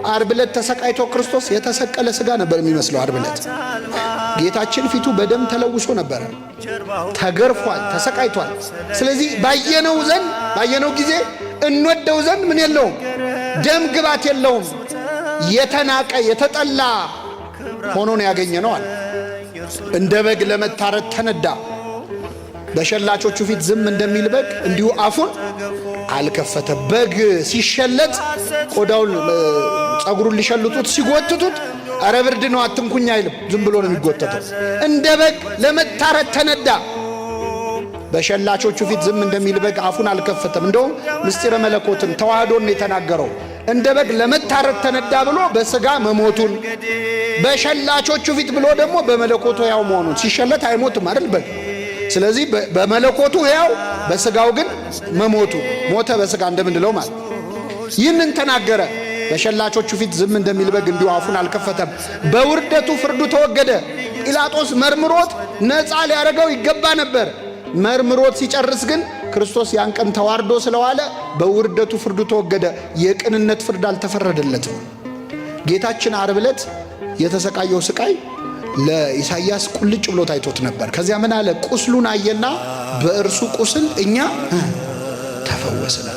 ዓርብ ዕለት ተሰቃይቶ ክርስቶስ የተሰቀለ ሥጋ ነበር የሚመስለው። ዓርብ ዕለት ጌታችን ፊቱ በደም ተለውሶ ነበር፣ ተገርፏል፣ ተሰቃይቷል። ስለዚህ ባየነው ጊዜ እንወደው ዘንድ ምን የለውም፣ ደም ግባት የለውም፣ የተናቀ የተጠላ ሆኖ ነው ያገኘነው አለ። እንደ በግ ለመታረድ ተነዳ፣ በሸላቾቹ ፊት ዝም እንደሚል በግ እንዲሁ አፉን አልከፈተ። በግ ሲሸለጥ ቆዳውን ጸጉሩን ሊሸልጡት ሲጎትቱት አረ ብርድ ነው አትንኩኝ አይልም፣ ዝም ብሎ ነው የሚጎተተው። እንደ በግ ለመታረድ ተነዳ፣ በሸላቾቹ ፊት ዝም እንደሚል በግ አፉን አልከፈተም። እንደውም ምስጢረ መለኮትን ተዋህዶን ነው የተናገረው። እንደ በግ ለመታረድ ተነዳ ብሎ በሥጋ መሞቱን፣ በሸላቾቹ ፊት ብሎ ደግሞ በመለኮቱ ሕያው መሆኑን። ሲሸለት አይሞትም አይደል በግ። ስለዚህ በመለኮቱ ሕያው በሥጋው ግን መሞቱ፣ ሞተ በሥጋ እንደምንለው ማለት። ይህንን ተናገረ። በሸላቾቹ ፊት ዝም እንደሚል በግ እንዲሁ አፉን አልከፈተም። በውርደቱ ፍርዱ ተወገደ። ጲላጦስ መርምሮት ነፃ ሊያደርገው ይገባ ነበር። መርምሮት ሲጨርስ ግን ክርስቶስ ያን ቀን ተዋርዶ ስለዋለ በውርደቱ ፍርዱ ተወገደ። የቅንነት ፍርድ አልተፈረደለትም። ጌታችን ዓርብ ዕለት የተሰቃየው ስቃይ ለኢሳይያስ ቁልጭ ብሎ ታይቶት ነበር። ከዚያ ምን አለ? ቁስሉን አየና በእርሱ ቁስል እኛ ተፈወስን።